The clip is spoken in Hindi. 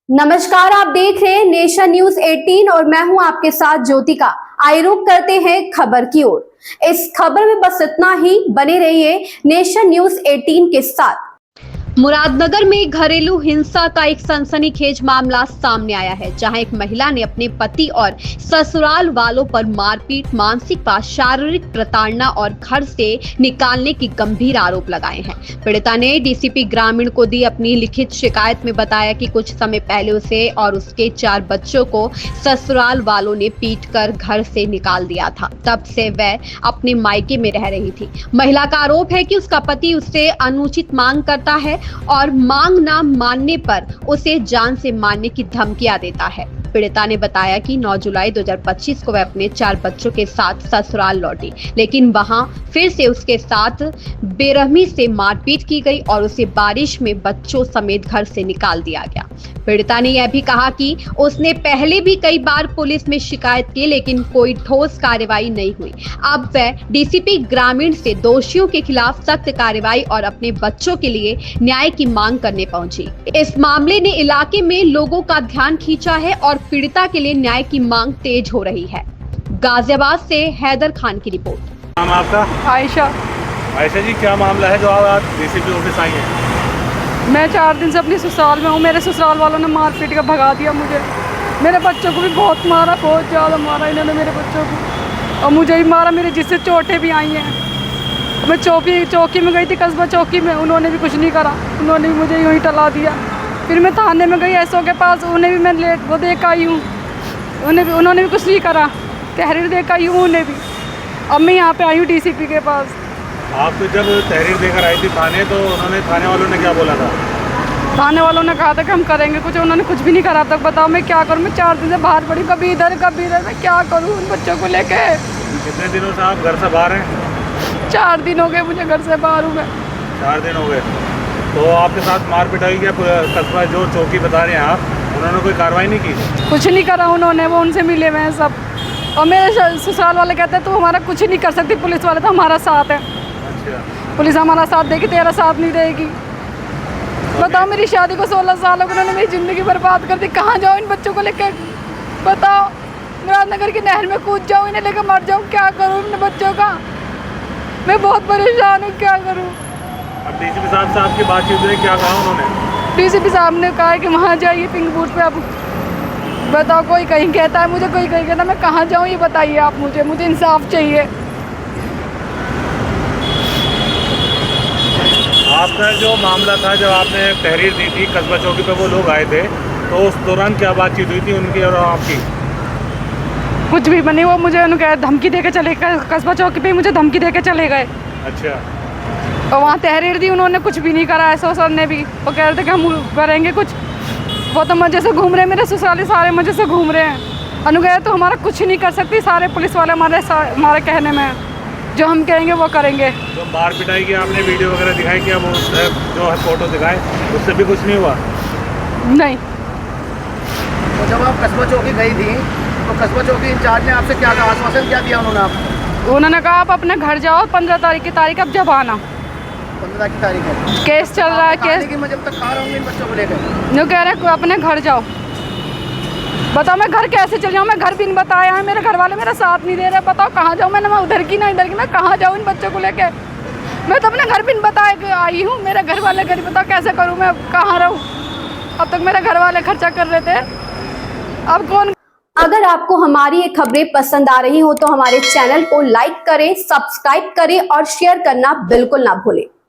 नमस्कार, आप देख रहे हैं नेशन न्यूज 18 और मैं हूं आपके साथ ज्योतिका। आइए रुक करते हैं खबर की ओर। इस खबर में बस इतना ही, बने रहिए नेशन न्यूज 18 के साथ। मुरादनगर में घरेलू हिंसा का एक सनसनीखेज मामला सामने आया है, जहां एक महिला ने अपने पति और ससुराल वालों पर मारपीट, मानसिक व शारीरिक प्रताड़ना और घर से निकालने की गंभीर आरोप लगाए हैं। पीड़िता ने डीसीपी ग्रामीण को दी अपनी लिखित शिकायत में बताया कि कुछ समय पहले उसे और उसके 4 बच्चों को ससुराल वालों ने पीटकर घर से निकाल दिया था। तब से वह अपने मायके में रह रही थी। महिला का आरोप है कि उसका पति उससे अनुचित मांग करता है और मांग ना मानने पर उसे जान से मारने की धमकियां देता है। पीड़िता ने बताया कि 9 जुलाई 2025 को वह अपने 4 बच्चों के साथ ससुराल लौटी, लेकिन वहां फिर से उसके साथ बेरहमी से मारपीट की गई और उसे बारिश में बच्चों समेत घर से निकाल दिया गया। पीड़िता ने यह भी कहा कि उसने पहले भी कई बार पुलिस में शिकायत की, लेकिन कोई ठोस कार्रवाई नहीं हुई। अब वह डीसीपी ग्रामीण से दोषियों के खिलाफ सख्त कार्रवाई और अपने बच्चों के लिए न्याय की मांग करने पहुंची। इस मामले ने इलाके में लोगों का ध्यान खींचा है और पीड़िता के लिए न्याय की मांग तेज हो रही है। गाजियाबाद से हैदर खान की रिपोर्ट। नाम आपका? आयशा। आयशा जी, क्या मामला है जो आप डीसीपी ऑफिस आई हैं? मैं 4 दिन से अपनी ससुराल में हूँ। मेरे ससुराल वालों ने मार पीट कर भगा दिया मुझे। मेरे बच्चों को भी बहुत मारा, बहुत ज़्यादा मारा इन्होंने मेरे बच्चों को, और मुझे ही मारा। मेरे जिससे चोटें भी आई हैं। मैं चौकी में गई थी, कस्बा चौकी में, उन्होंने भी कुछ नहीं करा। उन्होंने भी मुझे यूँ ही टला दिया। फिर मैं थाने में गई एसओ के पास, उन्हें भी मैं लेट वो देख आई हूँ। उन्होंने भी कुछ नहीं करा, तहरीर देख आई हूँ उन्हें भी। अब मैं यहाँ पे आई हूँ डीसीपी के पास। आप तो जब तहरीर देकर आई थी थाने, तो थाने वालों ने क्या बोला था? थाने वालों ने कहा था कि हम करेंगे कुछ, उन्होंने कुछ भी नहीं करा तक। बताओ मैं क्या करूँ? मैं 4 दिन से बाहर पड़ी, कभी इधर कभी इधर। मैं क्या करूँ उन बच्चों को लेके? कितने दिनों से आप घर से बाहर हैं? 4 दिन हो गए मुझे घर से बाहर हूँ मैं। 4 दिन हो गए। तो आपके साथ मारपीट हुई क्या? कस्बा जो चौकी बता रहे हैं आप, उन्होंने कोई कार्रवाई नहीं की? कुछ नहीं करा उन्होंने, वो उनसे मिले हुए हैं सब। और मेरे ससुराल वाले कहते हैं तू हमारा कुछ नहीं कर सकती, पुलिस वाले तो हमारा साथ है। अच्छा। पुलिस हमारा साथ देगी, तेरा साथ नहीं देगी। बताओ, मेरी शादी को 16 साल हो गए, उन्होंने मेरी ज़िंदगी बर्बाद कर दी। कहाँ जाऊँ इन बच्चों को लेकर? बताओ, मुरादनगर की नहर में कूद जाऊँ, इन्हें लेकर मर जाऊँ? क्या करूँ इन बच्चों का? मैं बहुत परेशान हूँ, क्या करूँ? अब डीसीपी साहब से आपकी बातचीत हुई, क्या कहा उन्होंने? डीसीपी साहब ने कहा कि वहाँ जाइए पिंक बूथ पे। अब बताओ, कोई कहीं कहता है मुझे, कोई कहीं कहता है। मैं कहाँ जाऊँ ये बताइए आप मुझे इंसाफ चाहिए। आपका जो मामला था, जब आपने तहरीर दी थी कस्बा चौकी पे, वो लोग आए थे, तो उस दौरान क्या बातचीत हुई थी उनकी और आपकी? कुछ भी बनी, वो मुझे उन्होंने धमकी दे के चले गए। कस्बा चौकी पे मुझे धमकी दे के चले गए। अच्छा। और वहाँ तहरीर दी, उन्होंने कुछ भी नहीं करा। एसओ सर ने भी, वो कह रहे थे कि हम करेंगे कुछ। वो तो मज़े से घूम रहे हैं, मेरे ससुराली सारे मज़े से घूम रहे हैं। अनुगया तो हमारा कुछ नहीं कर सकती, सारे पुलिस वाले हमारे कहने में हैं। जो हम कहेंगे वो करेंगे। जो मार पिटाई की आपने वीडियो वगैरह दिखाई, क्या वो जो फोटो दिखाए उससे भी कुछ नहीं हुआ? नहीं। तो जब आप कस्बा चौकी गई थी, तो कस्बा चौकी इंचार्ज ने आपसे क्या कहा, आश्वासन क्या दिया उन्होंने आपको? उन्होंने कहा आप अपने घर जाओ, 15 तारीख की तारीख अब जब आना। 15 की तारीख है, केस चल रहा है। केस कि मैं जब तक कहाँ रहूँगी इन बच्चों को लेकर? जो कह रहे अपने घर जाओ। बताओ, मैं घर कैसे चल जाऊँ? मैं घर भी नहीं बताया है, मेरे घर वाले मेरा साथ नहीं दे रहे। बताओ कहाँ जाऊँ? मैं उधर की ना इधर की, मैं कहाँ जाऊँ इन बच्चों को लेके? मैं तो अपने घर भी नहीं बताया कि आई हूँ। मेरे घर वाले घर, बताओ कैसे करूँ? मैं कहाँ रहूँ? अब तक मेरे घर वाले खर्चा कर रहे थे, अब कौन? अगर आपको हमारी ये खबरें पसंद आ रही हो तो हमारे चैनल को लाइक करें, सब्सक्राइब करें और शेयर करना बिल्कुल ना भूलें।